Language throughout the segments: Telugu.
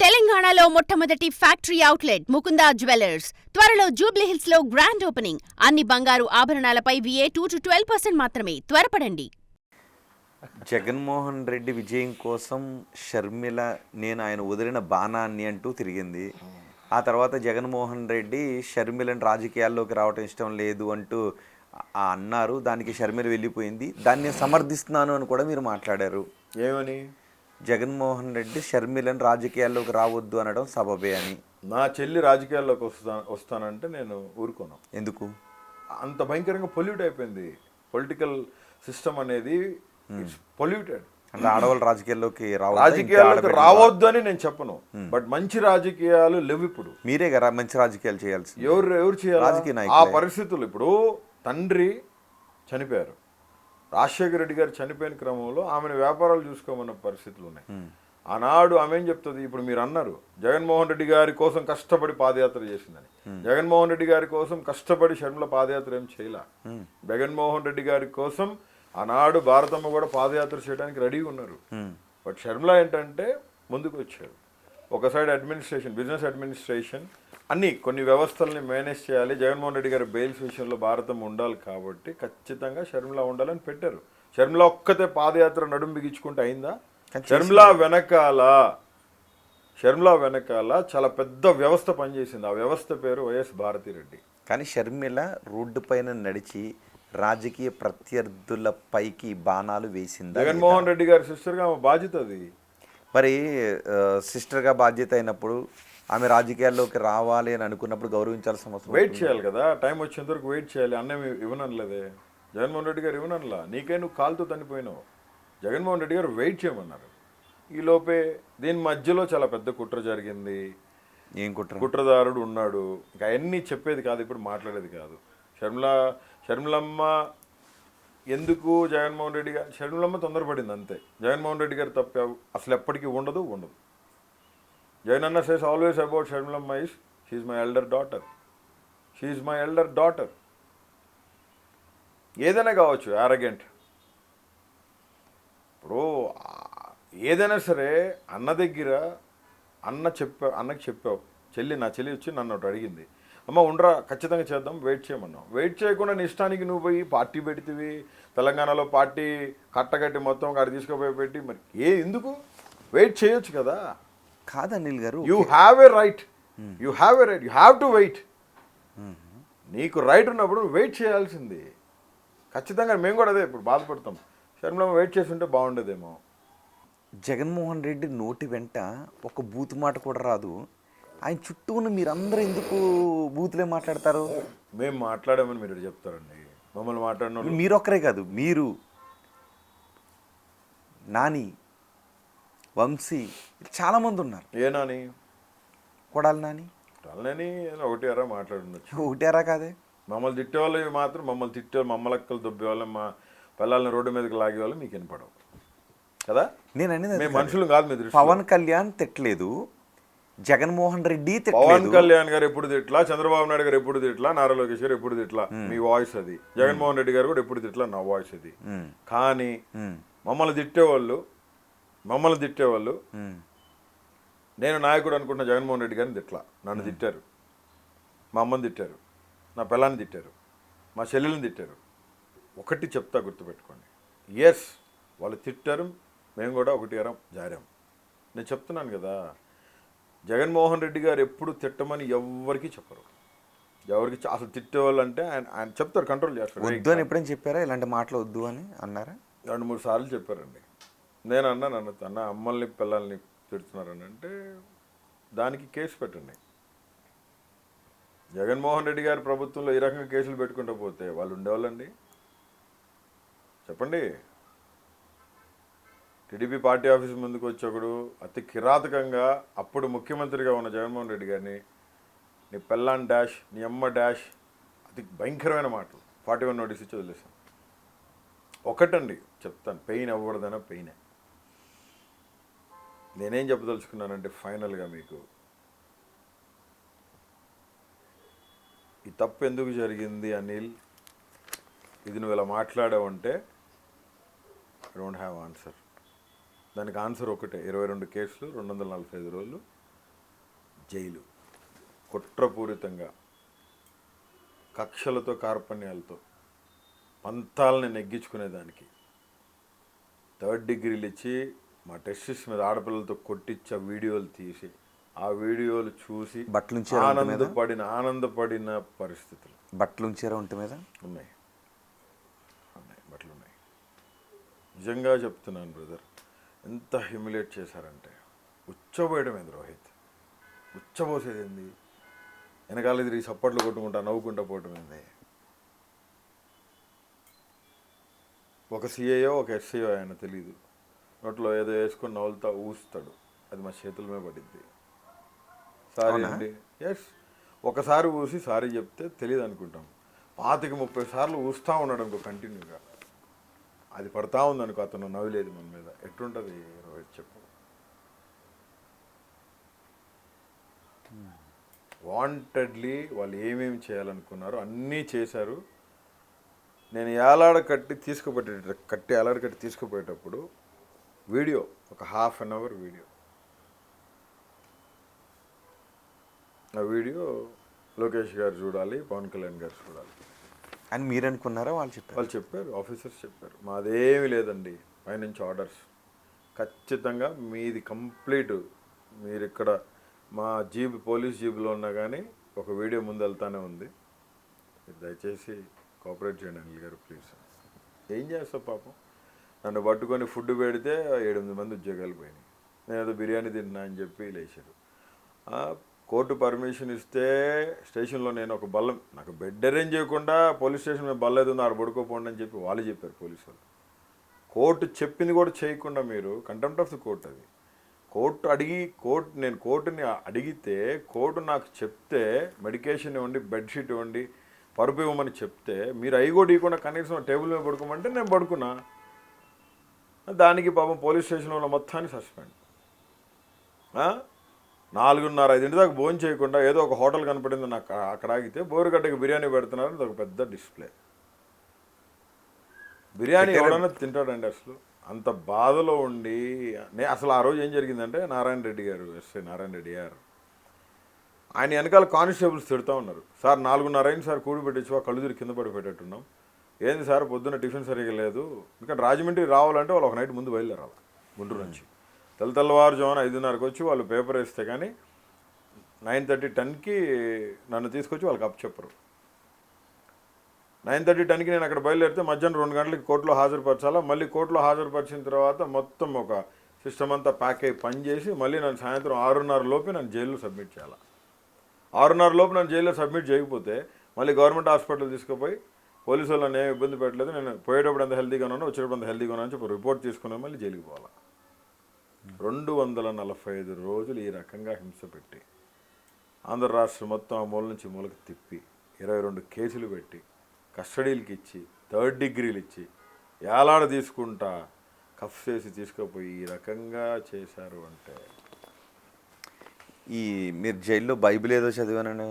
తెలంగాణలో మొట్టమొదటి ఫ్యాక్టరీ అవుట్లెట్ ముకుందా జ్యువెలర్స్ త్వరలో జూబ్లీహిల్స్ లో గ్రాండ్ ఓపెనింగ్. అన్ని బంగారు ఆభరణాలపై VA 2 to 12% మాత్రమే. త్వరపడండి. జగన్మోహన్ రెడ్డి విజయం కోసం షర్మిల నేను ఆయన వదిలిన బాణాన్ని అంటూ తిరిగింది. ఆ తర్వాత జగన్మోహన్ రెడ్డి షర్మిలను రాజకీయాల్లోకి రావటం ఇష్టం లేదు అంటూ అన్నారు. దానికి షర్మిల వెళ్ళిపోయింది. దాన్ని సమర్థిస్తున్నాను అని కూడా మీరు మాట్లాడారు. ఏమని? జగన్మోహన్ రెడ్డి షర్మిలను రాజకీయాల్లోకి రావద్దు అనడం సబబే అని. నా చెల్లి రాజకీయాల్లోకి వస్తానంటే నేను ఊరుకోను. ఎందుకు? అంత భయంకరంగా పొల్యూట్ అయిపోయింది పొలిటికల్ సిస్టమ్ అనేది. పొల్యూటెడ్. అంటే ఆడవాళ్ళు రాజకీయాల్లోకి రావద్దు అని నేను చెప్పను, బట్ మంచి రాజకీయాలు లేవు. ఇప్పుడు మీరే కదా మంచి రాజకీయాలు చేయాల్సి. ఎవరు చేయాలి? రాజకీయ నాయకులు. ఆ పరిస్థితులు ఇప్పుడు తండ్రి చనిపోయారు, రాజశేఖర రెడ్డి గారు చనిపోయిన క్రమంలో ఆమెను వ్యాపారాలు చూసుకోమన్న పరిస్థితులు ఉన్నాయి. ఆనాడు ఆమె ఏం చెప్తుంది? ఇప్పుడు మీరు అన్నారు జగన్మోహన్ రెడ్డి గారి కోసం కష్టపడి పాదయాత్ర చేసిందని. జగన్మోహన్ రెడ్డి గారి కోసం కష్టపడి షర్మిల పాదయాత్ర ఏం చేయలే. జగన్మోహన్ రెడ్డి గారి కోసం ఆనాడు భారతమ్మ కూడా పాదయాత్ర చేయడానికి రెడీగా ఉన్నారు. బట్ షర్మిల ఏంటంటే ముందుకు వచ్చారు. ఒక సైడ్ అడ్మినిస్ట్రేషన్, బిజినెస్ అడ్మినిస్ట్రేషన్, అన్ని కొన్ని వ్యవస్థల్ని మేనేజ్ చేయాలి. జగన్మోహన్ రెడ్డి గారి బెయిల్స్ విషయంలో భారతమ్మ ఉండాలి కాబట్టి ఖచ్చితంగా షర్మిల ఉండాలని పెట్టారు. షర్మిల ఒక్కతే పాదయాత్ర నడుము బిగించుకుంటే అయిందా? షర్మిల వెనకాల చాలా పెద్ద వ్యవస్థ పనిచేసింది. ఆ వ్యవస్థ పేరు వైఎస్ భారతిరెడ్డి. కానీ షర్మిల రోడ్డు పైన నడిచి రాజకీయ ప్రత్యర్థుల పైకి బాణాలు వేసింది. జగన్మోహన్ రెడ్డి గారి సిస్టర్గా ఆమె బాధ్యత అది. మరి సిస్టర్గా బాధ్యత అయినప్పుడు ఆమె రాజకీయాల్లోకి రావాలి అని అనుకున్నప్పుడు గౌరవించాల్సిన అవసరం. వెయిట్ చేయాలి కదా, టైం వచ్చేంత వరకు వెయిట్ చేయాలి. అన్నం ఇవ్వనలేదే జగన్మోహన్ రెడ్డి గారు, ఇవ్వనలా. నీకే నువ్వు కాలుతో చనిపోయినావు. జగన్మోహన్ రెడ్డి గారు వెయిట్ చేయమన్నారు. ఈ లోపే దీని మధ్యలో చాలా పెద్ద కుట్ర జరిగింది. ఏం కుట్ర? కుట్రదారుడు ఉన్నాడు. ఇంకా అవన్నీ చెప్పేది కాదు, ఇప్పుడు మాట్లాడేది కాదు. షర్మిలమ్మ ఎందుకు జగన్మోహన్ రెడ్డి గారు, షర్మిలమ్మ తొందరపడింది అంతే. జగన్మోహన్ రెడ్డి గారు తప్ప అసలు ఎప్పటికీ ఉండదు. జగన్ అన్న says always about Sharmilamma is she my elder daughter. ఏదైనా కావచ్చు, యారగెంట్. ఇప్పుడు ఏదైనా సరే అన్న దగ్గర అన్నకి చెప్పావు, నా చెల్లి వచ్చి నన్ను ఒకటి అడిగింది, అమ్మ ఉండరా ఖచ్చితంగా చేద్దాం, వెయిట్ చేయమన్నావు. వెయిట్ చేయకుండా నీ ఇష్టానికి నువ్వు పోయి పార్టీ పెడితివి. తెలంగాణలో పార్టీ కట్టగట్టి మొత్తం అక్కడ తీసుకుపోయి పెట్టి, మరి ఎందుకు వెయిట్ చేయొచ్చు కదా? కాదు Anil garu, you have a right, you have to wait. నీకు రైట్ ఉన్నప్పుడు వెయిట్ చేయాల్సింది. ఖచ్చితంగా మేము కూడా అదే ఇప్పుడు బాధపడతాం. షర్మిల వెయిట్ చేస్తుంటే బాగుండేదేమో. జగన్మోహన్ రెడ్డి నోటి వెంట ఒక బూతు మాట కూడా రాదు. ఆయన చుట్టూ ఉన్న మీరందరూ ఎందుకు బూతులే మాట్లాడతారు? మేము మాట్లాడామని మీరు చెప్తారండి. మమ్మల్ని మాట్లాడిన మీరు ఒక్కరే కాదు, మీరు, నాని, వంశీ, చాలామంది ఉన్నారు. ఏ నాని? కొడాలి నాని. ఒకటి అరా మాట్లాడుండొచ్చు. ఒకటి అరా కాదే. మమ్మల్ని తిట్టేవాళ్ళు మాత్రం మమ్మల్ని తిట్టే, మమ్మలక్కలు దొబ్బేవాళ్ళు, మా పిల్లల్ని రోడ్డు మీదకి లాగేవాళ్ళు మీకు వినపడవు కదా. నేను అనేది మనుషులు కాదు. మీరు పవన్ కళ్యాణ్ తిట్టలేదు, జగన్మోహన్ రెడ్డి పవన్ కళ్యాణ్ గారు ఎప్పుడు తిట్లా, చంద్రబాబు నాయుడు గారు ఎప్పుడు తిట్లా, నారా లోకేష్ గారు ఎప్పుడు తిట్లా. మీ వాయిస్ అది. జగన్మోహన్ రెడ్డి గారు కూడా ఎప్పుడు తిట్లా, నా వాయిస్ అది. కానీ మమ్మల్ని తిట్టేవాళ్ళు నేను నాయకుడు అనుకుంటున్న జగన్మోహన్ రెడ్డి గారిని తిట్లా. నన్ను తిట్టారు, మా అమ్మని తిట్టారు, నా పిల్లాన్ని తిట్టారు, మా చెల్లెల్ని తిట్టారు. ఒకటి చెప్తా, గుర్తుపెట్టుకోండి. ఎస్, వాళ్ళు తిట్టారు, మేము కూడా ఒకటి అరం జారాం. నేను చెప్తున్నాను కదా, జగన్మోహన్ రెడ్డి గారు ఎప్పుడు తిట్టమని ఎవరికి చెప్పరు. ఎవరికి అసలు తిట్టేవాళ్ళు అంటే ఆయన చెప్తారు, కంట్రోల్ చేస్తారు. వద్దు అని ఎప్పుడైనా చెప్పారా? ఇలాంటి మాటలు వద్దు అని అన్నారా? 2-3 సార్లు చెప్పారండి. నేను అన్న అమ్మల్ని పిల్లల్ని తిడుతున్నారని అంటే దానికి కేసు పెట్టండి. జగన్మోహన్ రెడ్డి గారి ప్రభుత్వంలో ఈ రకంగా కేసులు పెట్టుకుంటూ పోతే వాళ్ళు ఉండేవాళ్ళండి? చెప్పండి. టీడీపీ పార్టీ ఆఫీస్ ముందుకు వచ్చేప్పుడు అతి కిరాతకంగా అప్పుడు ముఖ్యమంత్రిగా ఉన్న జగన్మోహన్ రెడ్డి గారిని నీ పెళ్ళాన్ డాష్, నీ అమ్మ డాష్, అతి భయంకరమైన మాటలు 41 నోటీస్ ఇచ్చి వదిలేసాం. ఒకటండి చెప్తాను, పెయిన్ అవ్వకూడదనా పెయినే. నేనేం చెప్పదలుచుకున్నానంటే ఫైనల్గా మీకు, ఈ తప్పు ఎందుకు జరిగింది అనిల్, ఇది నువ్వు ఇలా మాట్లాడావంటే ఐ డోంట్ హ్యావ్ ఆన్సర్. దానికి ఆన్సర్ ఒకటే, 22 కేసులు, 245 రోజులు, జైలు కుట్రపూరితంగా కక్షలతో కార్పణ్యాలతో పంతాలని నెగ్గించుకునేదానికి 3rd డిగ్రీలు ఇచ్చి మా టెస్టిస్ మీద ఆడపిల్లలతో కొట్టించే వీడియోలు తీసి ఆ వీడియోలు చూసి ఆనందపడిన పరిస్థితులు. బట్టలు ఉంచారా ఒంటి మీద? ఉన్నాయి బట్టలు ఉన్నాయి. నిజంగా చెప్తున్నాను బ్రదర్, ఎంత హ్యూమిలేట్ చేశారంటే ఉచ్చబోయడమేంది రోహిత్, ఉచ్చబోసేది ఏంది, వెనకాల తిరిగి సప్పట్లు కొట్టుకుంటా నవ్వుకుంటా పోవటం ఏంది. ఒక సిఐఓ ఒక ఎస్ఐఓ ఆయన తెలీదు, నోట్లో ఏదో వేసుకొని నవ్వులుతా ఊస్తాడు, అది మా చేతుల మీద పడిద్ది. సారీ అండి, ఎస్ ఒకసారి ఊసి సారీ చెప్తే తెలియదు అనుకుంటాం. 25-30 సార్లు ఊస్తూ ఉన్నాడు అనుకో కంటిన్యూగా, అది పడతా ఉందనుకో అతను నవ్వులేదు మన మీద, ఎట్లుంటుంది రోహిత్ చెప్పు. వాంటెడ్లీ వాళ్ళు ఏమేమి చేయాలనుకున్నారో అన్నీ చేశారు. నేను ఏలాడ కట్టి తీసుకుపోయేటప్పుడు వీడియో ఒక 1/2 అవర్ వీడియో, ఆ వీడియో లోకేష్ గారు చూడాలి, పవన్ కళ్యాణ్ గారు చూడాలి అని మీరు అనుకున్నారా? వాళ్ళు చెప్పారు, ఆఫీసర్స్ చెప్పారు. మాదేమీ లేదండి, పైనుంచి ఆర్డర్స్, ఖచ్చితంగా మీది కంప్లీట్, మీరు ఇక్కడ మా జీబ్ పోలీస్ జీబ్లో ఉన్నా కానీ ఒక వీడియో ముందు వెళ్తానే ఉంది, దయచేసి కోఆపరేట్ చేయండి అనిల్ గారు ప్లీజ్. ఏం చేస్తావు పాపం, నన్ను పట్టుకొని ఫుడ్ పెడితే 7-8 మంది ఉద్యోగాలు పోయినాయి. నేను ఏదో బిర్యానీ తింటున్నా అని చెప్పి లేచారు. కోర్టు పర్మిషన్ ఇస్తే స్టేషన్లో నేను ఒక బల్ల, నాకు బెడ్ అరేంజ్ చేయకుండా పోలీస్ స్టేషన్ మీద బల్ల ఏదో ఆడ పడుకోపోండి అని చెప్పి వాళ్ళు చెప్పారు పోలీసు వాళ్ళు. కోర్టు చెప్పింది కూడా చేయకుండా మీరు కంటెంప్ట్ ఆఫ్ ది కోర్ట్, అది నేను కోర్టుని అడిగితే కోర్టు నాకు చెప్తే మెడికేషన్ ఇవ్వండి, బెడ్షీట్ ఇవ్వండి, పరుపు ఇవ్వమని చెప్తే మీరు అవి కూడా ఇవ్వకుండా కనీసం టేబుల్ మీద పడుకోమంటే నేను పడుకున్నా. దానికి పాపం పోలీస్ స్టేషన్లో మొత్తాన్ని సస్పెండ్. 4:30-5 దాకా భోజనం చేయకుండా ఏదో ఒక హోటల్ కనపడింది నాకు, అక్కడ ఆగితే బోరుగడ్డకి బిర్యానీ పెడుతున్నారు, అది ఒక పెద్ద డిస్ప్లే. బిర్యానీ ఎవడన్నా తింటాడండి అసలు? అంత బాధలో ఉండి అసలు ఆ రోజు ఏం జరిగిందంటే నారాయణ రెడ్డి గారు, ఎస్ఐ నారాయణ రెడ్డి గారు, ఆయన వెనకాల కానిస్టేబుల్స్ తిడుతూ ఉన్నారు. సార్ 4:30 అయింది సార్, కూడి పెట్టించు, కళ్ళు తిరిగి కింద పడిపెట్టేట్టున్నాం. ఏంది సార్ పొద్దున్న టిఫిన్ సరిగ్గా లేదు, ఎందుకంటే రాజమండ్రి రావాలంటే వాళ్ళు ఒక నైట్ ముందు బయలుదేరాలి గుంటూరు నుంచి. తెల్లవారుజామున 5:30కి వచ్చి వాళ్ళు పేపర్ వేస్తే కానీ 9:30-10కి నన్ను తీసుకొచ్చి వాళ్ళకి అప్పచెప్పరు. 9:30-10కి నేను అక్కడ బయలుదేరితే మధ్యాహ్నం 2 గంటలకి కోర్టులో హాజరుపరచాలా. మళ్ళీ కోర్టులో హాజరుపరిచిన తర్వాత మొత్తం ఒక సిస్టమ్ అంతా ప్యాక్ అయ్యి పని చేసి మళ్ళీ నన్ను సాయంత్రం 6:30 లోపే నన్ను జైల్లో సబ్మిట్ చేయాలి. 6:30 లోపు నన్ను జైల్లో సబ్మిట్ చేయకపోతే మళ్ళీ గవర్నమెంట్ హాస్పిటల్ తీసుకుపోయి పోలీసు వాళ్ళు నన్ను ఏమి ఇబ్బంది పెట్టలేదు, నేను పోయేటప్పుడు అంత హెల్తీగా ఉన్నాను, వచ్చేటప్పుడు అంత హెల్తీగా ఉన్నాను అని చెప్పి రిపోర్ట్ తీసుకుని మళ్ళీ జైలుకి పోవాలి. 245 రోజులు ఈ రకంగా హింస పెట్టి ఆంధ్ర రాష్ట్రం మొత్తం ఆ మూల నుంచి మూలకి తిప్పి 22 కేసులు పెట్టి కస్టడీలకి ఇచ్చి 3rd డిగ్రీలు ఇచ్చి ఏలాడ తీసుకుంటా కఫ్ చేసి తీసుకుపోయి ఈ రకంగా చేశారు. అంటే ఈ మీరు జైల్లో బైబిల్ ఏదో చదివానని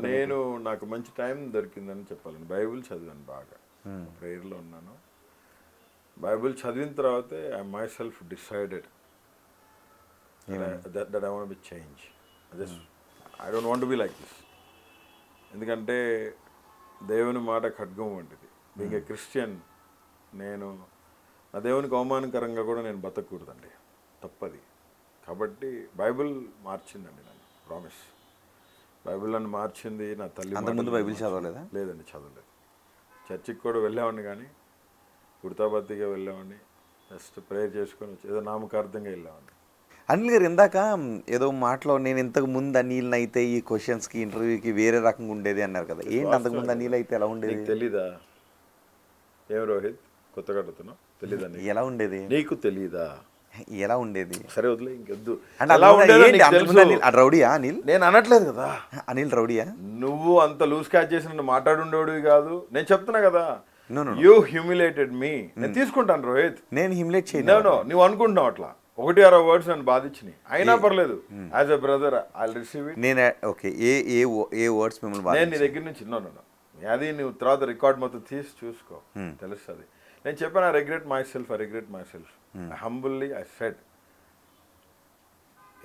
నేను నాకు మంచి టైం దొరికిందని చెప్పాలండి. బైబిల్ చదివాను బాగా, ప్రేయర్లో ఉన్నాను. బైబిల్ చదివిన తర్వాతే I my self decided that I want be change. I don't want be like this. ఎందుకంటే దేవుని మాట ఖడ్గం వంటిది. బీయింగ్ ఏ క్రిస్టియన్, నేను నా దేవునికి అవమానకరంగా కూడా నేను బతకూడదండి, తప్పది. కాబట్టి బైబిల్ మార్చిందండి నన్ను, ప్రామిస్. బైబిల్ నన్ను మార్చింది. నా తల్లి అంతకుముందు బైబిల్ చదవలేదా? లేదండి, చదవలేదు. చర్చికి కూడా వెళ్ళేవాడిని కానీ గుర్తాబద్దిగా వెళ్ళేవాడిని, జస్ట్ ప్రేయర్ చేసుకొని వచ్చి ఏదో నామకార్థంగా వెళ్ళేవాడిని. అనిల్ గారు ఇందాక ఏదో మాటలో నేను ఇంతకు ముందు అనిల్ అయితే ఈ క్వశ్చన్స్కి ఇంటర్వ్యూకి వేరే రకంగా ఉండేది అన్నారు కదా, ఏంటి అంతకుముందు అనిల్ అయితే ఎలా ఉండేది? తెలీదా? ఏం రోహిత్ కొత్తగా అడుగుతున్నావు? తెలీదా? ఎలా ఉండేది నీకు తెలీదా? ఎలా ఉండేది? సరే వదిలే, ఇంకొద్దు. రౌడీయా అనిల్? నేను అనట్లేదు కదా అనిల్ రౌడీయా. నువ్వు అంత లూజ్ క్యాచ్ చేసి మాట్లాడుండేవాడివి కాదు. నేను చెప్తున్నా కదా, యూ హ్యూమిలేటెడ్ మీ. నేను తీసుకుంటాను రోహిత్, నేను హ్యూమిలేట్ చేయను. నువ్వు అనుకుంటున్నావు అట్లా 1-6 వర్డ్స్ నన్ను బాధించినాయి, అయినా పర్లేదు. As a brother I will receive it. నేను ఓకే, ఏ వర్డ్స్ మిమ్మల్ని నేను నీ దగ్గర నుంచి అది నువ్వు తర్వాత రికార్డ్ మొత్తం తీసి చూసుకో, తెలుస్తుంది. నేను చెప్పాను, I regret my self, humbly I said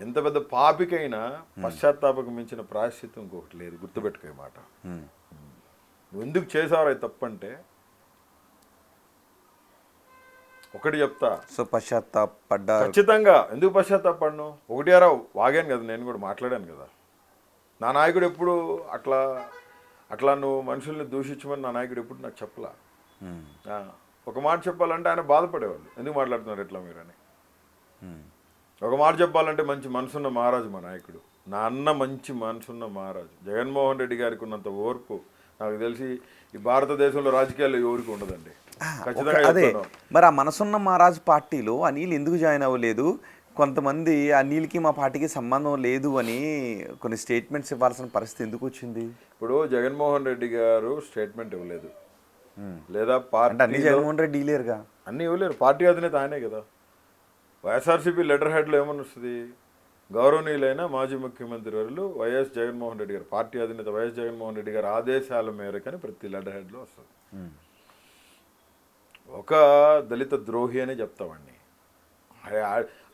ఎంత పెద్ద పాపికైనా పశ్చాత్తాపకు మించిన ప్రాయశ్చిత్తం ఇంకొకటి లేదు, గుర్తుపెట్టుకో ఈ మాట. నువ్వు ఎందుకు చేసావు అది తప్పంటే ఒకటి చెప్తా. సో పశ్చాత్తాపడ్డా ఖచ్చితంగా ఎందుకు పశ్చాత్తాపడ్ను? ఒకటి అరా వాగాను కదా, నేను కూడా మాట్లాడాను కదా. నా నాయకుడు ఎప్పుడు అట్లా నువ్వు మనుషుల్ని దూషించమని నా నాయకుడు ఎప్పుడు నాకు చెప్పలా. ఒక మాట చెప్పాలంటే ఆయన బాధపడేవాళ్ళు, ఎందుకు మాట్లాడుతున్నారు ఎట్లా మీరని. ఒక మాట చెప్పాలంటే మంచి మనసున్న మహారాజు మా నాయకుడు, నా అన్న మంచి మనసున్న మహారాజు. జగన్మోహన్ రెడ్డి గారికి ఉన్నంత ఓర్పు నాకు తెలిసి ఈ భారతదేశంలో రాజకీయాల్లో ఎవరికి ఉండదండి. అదే మరి ఆ మనసున్న మహారాజ్ పార్టీలో అనిల్ ఎందుకు జాయిన్ అవ్వలేదు? కొంతమంది అనిల్కి మా పార్టీకి సంబంధం లేదు అని కొన్ని స్టేట్మెంట్స్ ఇవ్వాల్సిన పరిస్థితి ఎందుకు వచ్చింది? ఇప్పుడు జగన్మోహన్ రెడ్డి గారు స్టేట్మెంట్ ఇవ్వలేదు, లేదా అన్ని జగన్మోహన్ రెడ్డి డీలేరుగా అన్నీ ఇవ్వలేరు. పార్టీ అధినేత ఆయనే కదా. వైఎస్ఆర్సీపీ లెటర్ హెడ్లో ఏమని వస్తుంది? గౌరవనీయులైన మాజీ ముఖ్యమంత్రి వర్యులు వైఎస్ జగన్మోహన్ రెడ్డి గారు, పార్టీ అధినేత వైఎస్ జగన్మోహన్ రెడ్డి గారు ఆదేశాల మేరకని ప్రతి లెటర్ హెడ్లో వస్తుంది. ఒక దళిత ద్రోహి అనే చెప్తామండి.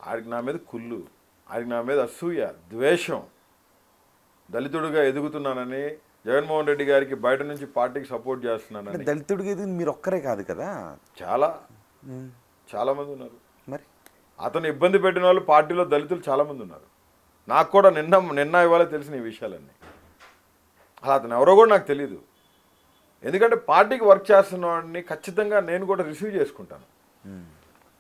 ఆడికి నా మీద కుళ్ళు, ఆడికి నా మీద అసూయ, ద్వేషం, దళితుడిగా ఎదుగుతున్నానని, జగన్మోహన్ రెడ్డి గారికి బయట నుంచి పార్టీకి సపోర్ట్ చేస్తున్నానని. దళితుడికి ఎదిగి మీరు ఒక్కరే కాదు కదా, చాలా మంది ఉన్నారు. మరి అతను ఇబ్బంది పెట్టిన వాళ్ళు పార్టీలో దళితులు చాలామంది ఉన్నారు. నాకు కూడా నిన్న ఇవాళ తెలిసిన ఈ విషయాలన్నీ. అలా అతను ఎవరో కూడా నాకు తెలియదు. ఎందుకంటే పార్టీకి వర్క్ చేస్తున్న వాడిని ఖచ్చితంగా నేను కూడా రిసీవ్ చేసుకుంటాను.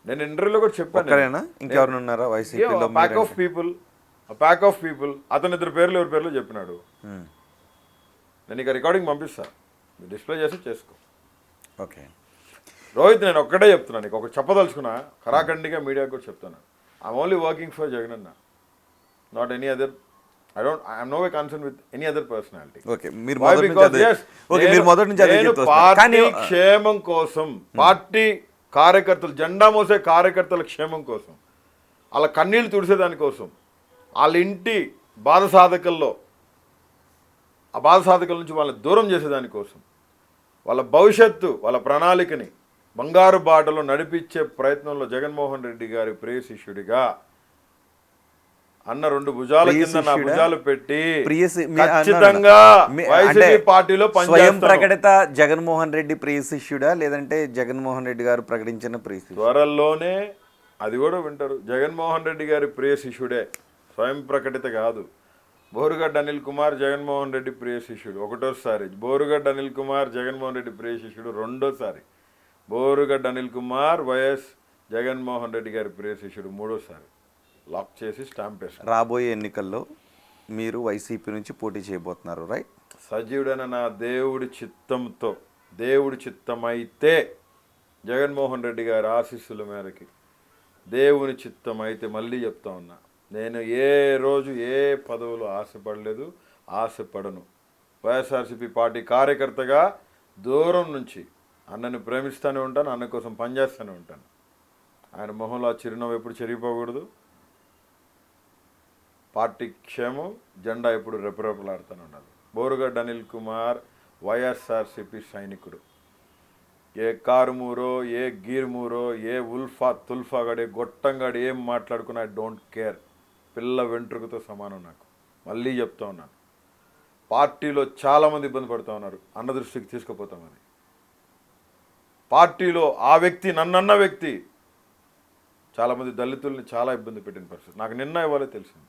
నేను ఇంటర్వ్యూలో కూడా చెప్పాను, ఇంకెవరున్నారా వైసీపీలో ప్యాక్ ఆఫ్ పీపుల్ అతను ఇద్దరు పేర్లు ఎవరి పేర్లు చెప్పినాడు. నేను ఇక రికార్డింగ్ పంపిస్తా, డిస్ప్లే చేసి చేసుకో. ఓకే రోహిత్, నేను ఒక్కటే చెప్తున్నాను, నీకు ఒకటి చెప్పదలుచుకున్నా, ఖరాఖండిగా మీడియాకి కూడా చెప్తాను. I'm only working for Jagan అన్న, not any other. I'm no way concerned with any other personality. Okay, మీరు మొదటి నుంచి పార్టీ క్షేమం కోసం, పార్టీ కార్యకర్తలు, జెండా మోసే కార్యకర్తల క్షేమం కోసం, వాళ్ళ కన్నీళ్లు తుడిసేదానికోసం, వాళ్ళ ఇంటి బాధ సాధకుల్లో ఆ బాధ సాధకుల నుంచి వాళ్ళని దూరం చేసేదానికోసం, వాళ్ళ భవిష్యత్తు, వాళ్ళ ప్రణాళికని బంగారు బాటలో నడిపించే ప్రయత్నంలో జగన్మోహన్ రెడ్డి గారి ప్రియ శిష్యుడిగా అన్న రెండు భుజాల కింద నా భుజాలు పెట్టి ఖచ్చితంగా వైసీపీ పార్టీలో స్వయం ప్రకటిత జగన్మోహన్ రెడ్డి ప్రియ శిష్యుడా, లేదంటే జగన్మోహన్ రెడ్డి గారు ప్రకటించిన ప్రియ శిష్యుడా? త్వరలోనే అది కూడా వింటారు. జగన్మోహన్ రెడ్డి గారి ప్రియ శిష్యుడే, స్వయం ప్రకటిత కాదు. బోరుగడ్డ అనిల్ కుమార్ జగన్మోహన్ రెడ్డి ప్రియ శిష్యుడు ఒకటోసారి, బోరుగడ్డ అనిల్ కుమార్ జగన్మోహన్ రెడ్డి ప్రియ శిష్యుడు రెండోసారి, బోరుగడ్డ అనిల్ కుమార్ వైఎస్ జగన్మోహన్ రెడ్డి గారి ప్రియ శిష్యుడు మూడోసారి. లాక్ చేసి స్టాంప్ వేస్తారు. రాబోయే ఎన్నికల్లో మీరు వైసీపీ నుంచి పోటీ చేయబోతున్నారు, రైట్? సజీవుడైన నా దేవుడి చిత్తంతో, దేవుడి చిత్తమైతే, జగన్మోహన్ రెడ్డి గారి ఆశీస్సుల మేరకి, దేవుని చిత్తం అయితే, మళ్ళీ చెప్తా ఉన్నా, నేను ఏ రోజు ఏ పదవులు ఆశపడలేదు, ఆశపడను. వైఎస్ఆర్సీపీ పార్టీ కార్యకర్తగా దూరం నుంచి అన్నని ప్రేమిస్తూనే ఉంటాను, అన్న కోసం పనిచేస్తూనే ఉంటాను. ఆయన మొహంలో ఆ చిరునవ్వు ఎప్పుడు చెరిగిపోకూడదు. పార్టీ క్షేమం, జెండా ఎప్పుడు రెపరెపలాడుతూనే ఉండాలి. బోరుగడ్డ అనిల్ కుమార్ వైఎస్ఆర్సీపీ సైనికుడు. ఏ కారుమూరో, ఏ గీర్మూరో, ఏ ఉల్ఫా తుల్ఫాగాడు, ఏ గొట్టంగాడు ఏం మాట్లాడుకున్నా ఐ డోంట్ కేర్. పిల్ల వెంట్రుకతో సమానం నాకు. మళ్ళీ చెప్తా ఉన్నాను, పార్టీలో చాలామంది ఇబ్బంది పడుతూ ఉన్నారు, అన్న దృష్టికి తీసుకుపోతాం. అది పార్టీలో ఆ వ్యక్తి, నన్నన్న వ్యక్తి చాలామంది దళితుల్ని చాలా ఇబ్బంది పెట్టిన పరిస్థితి నాకు నిన్న ఇవ్వాలే తెలిసింది.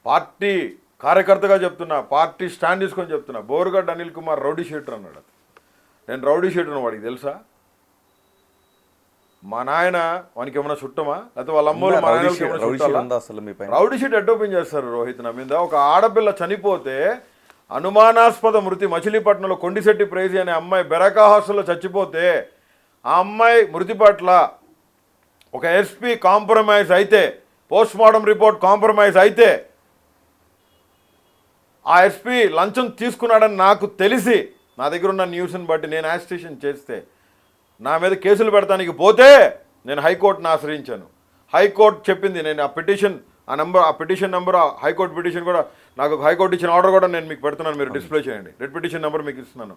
పార్టీ కార్యకర్తగా చెప్తున్నా, పార్టీ స్టాండ్ తీసుకొని చెప్తున్నా, బోరుగడ్డ అనిల్ కుమార్ రౌడీ షీటర్ అన్నాడు. నేను రౌడీ షీటర్ వాడికి తెలుసా? మా నాయన వానికి ఏమైనా చుట్టమా, లేకపోతే వాళ్ళ అమ్మోళ్ళు మా నాయన రౌడీ షీట్ ఎట్ ఓపెన్ చేస్తారు రోహిత్ నా మీద? ఒక ఆడపిల్ల చనిపోతే అనుమానాస్పద మృతి, మచిలీపట్నంలో కొండిశెట్టి ప్రైజీ అనే అమ్మాయి బెరకా హాస్టల్లో చచ్చిపోతే, ఆ అమ్మాయి మృతి పట్ల ఒక ఎస్పీ కాంప్రమైజ్ అయితే, పోస్ట్ మార్టం రిపోర్ట్ కాంప్రమైజ్ అయితే, ఆ ఎస్పీ లంచం తీసుకున్నాడని నాకు తెలిసి, నా దగ్గర ఉన్న న్యూస్ని బట్టి నేను యాజిటేషన్ చేస్తే, నా మీద కేసులు పెడతానికి పోతే నేను హైకోర్టును ఆశ్రయించాను. హైకోర్టు చెప్పింది, నేను ఆ పిటిషన్ నెంబర్ హైకోర్టు పిటిషన్ కూడా, నాకు హైకోర్టు ఇచ్చిన ఆర్డర్ కూడా నేను మీకు పెడుతున్నాను, మీరు డిస్ప్లే చేయండి. రెడ్ పిటిషన్ నెంబర్ మీకు ఇస్తున్నాను.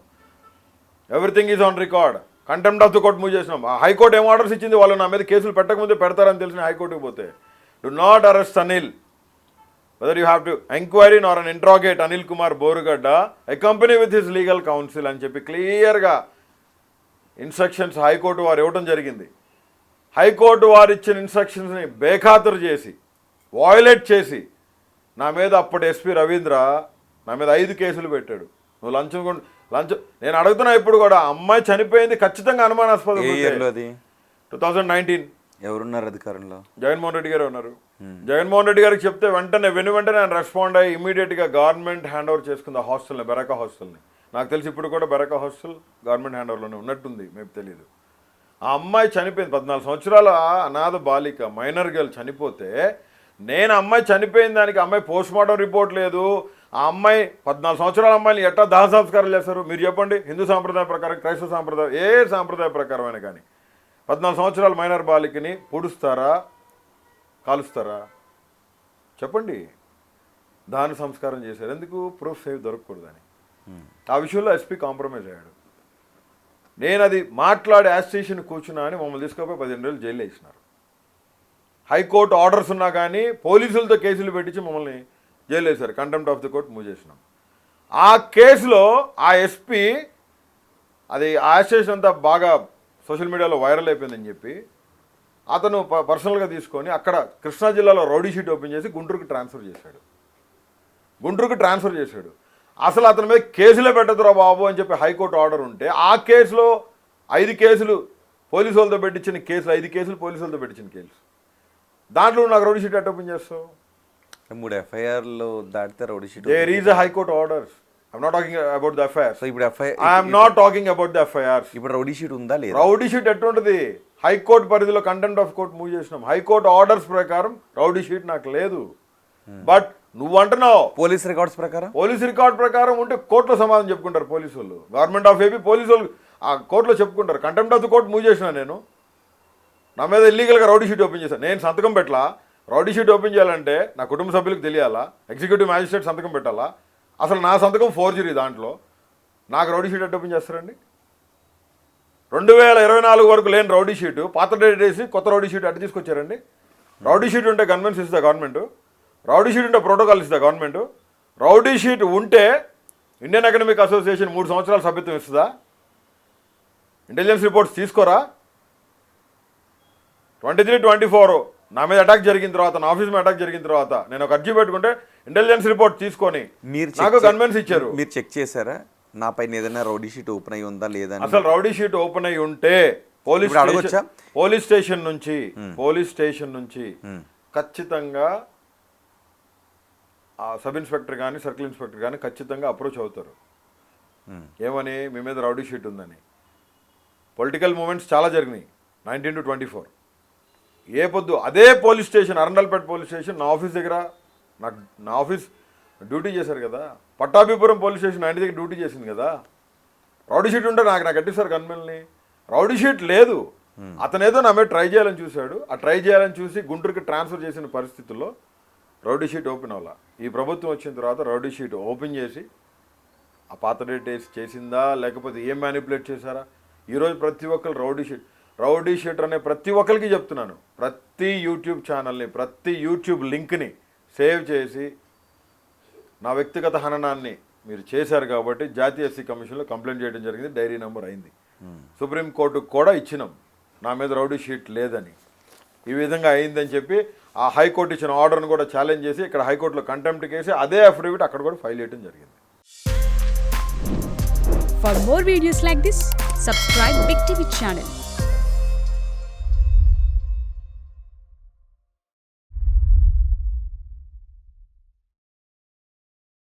Everything is on record. Contempt of the court move చేసినాం. హైకోర్టు ఏం ఆర్డర్స్ ఇచ్చింది, వాళ్ళు నా మీద కేసులు పెట్టకముందే పెడతారని తెలిసిన హైకోర్టుకు పోతే do not arrest Anil. Whether you have to enquiry are an interrogate Anil Kumar Borugadda accompany with his legal council అని చెప్పి క్లియర్గా ఇన్స్ట్రక్షన్స్ హైకోర్టు వారు ఇవ్వడం జరిగింది. హైకోర్టు వారు ఇచ్చిన ఇన్స్ట్రక్షన్స్ని బేఖాతరు చేసి వాయిలేట్ చేసి నా మీద అప్పటి ఎస్పీ రవీంద్ర నా మీద 5 కేసులు పెట్టాడు. నువ్వు లంచం నేను అడుగుతున్నా ఇప్పుడు కూడా, అమ్మాయి చనిపోయింది ఖచ్చితంగా అనుమానాస్పదం. 2019. ఎవరున్నారు అధికారంలో? జగన్మోహన్ రెడ్డి గారు ఉన్నారు. జగన్మోహన్ రెడ్డి గారికి చెప్తే వెంటనే ఆయన రెస్పాండ్ అయ్యి ఇమీడియట్గా గవర్నమెంట్ హ్యాండ్ ఓవర్ చేసుకుంది ఆ హాస్టల్ని, బెరకా హాస్టల్ని. నాకు తెలిసి ఇప్పుడు కూడా బెరకా హాస్టల్ గవర్నమెంట్ హ్యాండ్ ఓవర్లోనే ఉన్నట్టుంది, మేము తెలియదు. ఆ అమ్మాయి చనిపోయింది, 14 సంవత్సరాల అనాథ బాలిక మైనర్ గర్ల్ చనిపోతే, నేను అమ్మాయి చనిపోయిన దానికి అమ్మాయి పోస్ట్ మార్టం రిపోర్ట్ లేదు. ఆ అమ్మాయి 14 సంవత్సరాల అమ్మాయిని ఎట్లా దాహ సంస్కారాలు చేస్తారు మీరు చెప్పండి? హిందూ సాంప్రదాయం ప్రకారం, క్రైస్తవ సాంప్రదాయం, ఏ సాంప్రదాయ ప్రకారమైనా కానీ 14 సంవత్సరాల మైనర్ బాలికని పొడుస్తారా, కాలుస్తారా? చెప్పండి. దాని సంస్కారం చేశారు. ఎందుకు? ప్రూఫ్ సేవ్ దొరకకూడదని. ఆ విషయంలో ఎస్పీ కాంప్రమైజ్ అయ్యాడు. నేను అది మాట్లాడి యాజిటేషన్ కూర్చున్నా అని మమ్మల్ని తీసుకుపోయి 15 రోజులు జైలు వేసినారు. హైకోర్టు ఆర్డర్స్ ఉన్నా కానీ పోలీసులతో కేసులు పెట్టించి మమ్మల్ని జైలు వేశారు. Contempt of the court move చేసినాం. ఆ కేసులో ఆ ఎస్పీ అది ఆ యాజిటేషన్ అంతా బాగా సోషల్ మీడియాలో వైరల్ అయిపోయిందని చెప్పి అతను పర్సనల్గా తీసుకొని అక్కడ కృష్ణా జిల్లాలో రౌడీ షీట్ ఓపెన్ చేసి గుంటూరుకి ట్రాన్స్ఫర్ చేశాడు. అసలు అతని మీద కేసులే పెట్టదురా బాబు అని చెప్పి హైకోర్టు ఆర్డర్ ఉంటే, ఆ కేసులో 5 కేసులు పోలీసు వాళ్ళతో పెట్టించిన కేసులు, 5 కేసులు పోలీసు వాళ్ళతో పెట్టించిన కేసులు. దాంట్లో నాకు రౌడీ షీట్ ఎట్ ఓపెన్ చేస్తావు? 3 FIRలు దాటితే rowdy sheet. There is a high court orders. I'm not talking about the FIR. So ఇప్పుడు I'm not talking about the FIR. ఇప్పుడు రౌడీ షీట్ ఉందా లేదా? రౌడీ షీట్ ఎట్టుంటది? హైకోర్టు పరిధిలో కంటెంప్ట్ ఆఫ్ కోర్ట్ మూవ్ చేసినాం. హైకోర్టు ఆర్డర్స్ ప్రకారం రౌడీ షీట్ నాకు లేదు. బట్ నువ్వు అంటున్నావు పోలీస్ రికార్డ్స్ ప్రకారం. పోలీస్ రికార్డ్ ప్రకారం ఉంటే కోర్టులో సమాధానం చెప్పుకుంటారు పోలీసు వాళ్ళు. గవర్నమెంట్ ఆఫ్ ఏపీ పోలీసు వాళ్ళు ఆ కోర్టులో చెప్పుకుంటారు. Contempt of the court move చేసిన నేను, నా మీద ఇల్లీగల్గా రౌడీ షీట్ ఓపెన్ చేశాను. నేను సంతకం పెట్టలా. రౌడీ షీట్ ఓపెన్ చేయాలంటే నా కుటుంబ సభ్యులకు తెలియాలా, ఎగ్జిక్యూటివ్ మ్యాజిస్ట్రేట్ సంతకం పెట్టాలా? అసలు నా సంతకం ఫోర్జరీ. దాంట్లో నాకు రౌడీ షీట్ ఎట్ ఓపెన్ చేస్తారండి? 2024 వరకు లేని రౌడీ షీటు పాత డేట్ వేసి కొత్త రౌడీ షీట్ అటు తీసుకొచ్చారండి. రౌడీ షీట్ ఉంటే కన్వెన్స్ ఇస్తుందా గవర్నమెంట్? రౌడీ షీట్ ఉంటే ప్రోటోకాల్ ఇస్తుందా గవర్నమెంట్? రౌడీ షీట్ ఉంటే ఇండియన్ అకాడమిక్ అసోసియేషన్ 3 సంవత్సరాల సభ్యత్వం ఇస్తుందా? ఇంటెలిజెన్స్ రిపోర్ట్స్ తీసుకోరా? 23-24 నా మీద అటాక్ జరిగిన తర్వాత, నా ఆఫీస్ మీద అటాక్ జరిగిన తర్వాత నేను ఒక అర్జీ పెట్టుకుంటే ఇంటెలిజెన్స్ రిపోర్ట్ తీసుకొని నాకు కన్వెన్స్ ఇచ్చారు. మీరు చెక్ చేశారా నా పైన ఏదైనా రౌడీ షీట్ ఓపెన్ అయ్యి ఉందా లేదా? అసలు రౌడీ షీట్ ఓపెన్ అయ్యి ఉంటే పోలీస్ స్టేషన్ నుంచి ఖచ్చితంగా ఆ సబ్ ఇన్స్పెక్టర్ కానీ సర్కిల్ ఇన్స్పెక్టర్ కానీ ఖచ్చితంగా అప్రోచ్ అవుతారు. ఏమని? మీ మీద రౌడీ షీట్ ఉందని. పొలిటికల్ మూమెంట్స్ చాలా జరిగినాయి 19 to 24. ఏ పొద్దు అదే police station, Arundelpet police station, నా ఆఫీస్ దగ్గర నా ఆఫీస్ డ్యూటీ చేశారు కదా. పట్టాభిపురం పోలీస్ స్టేషన్ 90 దగ్గర డ్యూటీ చేసింది కదా. రౌడీ షీట్ ఉంటే నాకు కట్టిస్తారు గన్మెల్ని. రౌడీ షీట్ లేదు. అతనేదో నా మీద ట్రై చేయాలని చూశాడు. ఆ ట్రై చేయాలని చూసి గుంటూరుకి ట్రాన్స్ఫర్ చేసిన పరిస్థితుల్లో రౌడీ షీట్ ఓపెన్ అవ్వాల. ఈ ప్రభుత్వం వచ్చిన తర్వాత రౌడీ షీట్ ఓపెన్ చేసి ఆ పాత డేట్ వేసి చేసిందా లేకపోతే ఏం మ్యానిపులేట్ చేశారా? ఈరోజు ప్రతి ఒక్కరు రౌడీ షీటర్ అనే ప్రతి ఒక్కరికి చెప్తున్నాను, ప్రతి యూట్యూబ్ ఛానల్ని, ప్రతి యూట్యూబ్ లింక్ని సేవ్ చేసి నా వ్యక్తిగత హననాన్ని మీరు చేశారు కాబట్టి జాతీయ ఎస్సీ కమిషన్లో కంప్లైంట్ చేయడం జరిగింది. డైరీ నెంబర్ అయింది. సుప్రీంకోర్టుకు కూడా ఇచ్చినాం నా మీద రౌడీ షీట్ లేదని. ఈ విధంగా అయిందని చెప్పి ఆ హైకోర్టు ఇచ్చిన ఆర్డర్ను కూడా ఛాలెంజ్ చేసి ఇక్కడ హైకోర్టులో కంటెంప్ట్ కేసి అదే అఫిడవిట్ అక్కడ కూడా ఫైల్ చేయడం జరిగింది. For more videos like this, subscribe Big TV channel.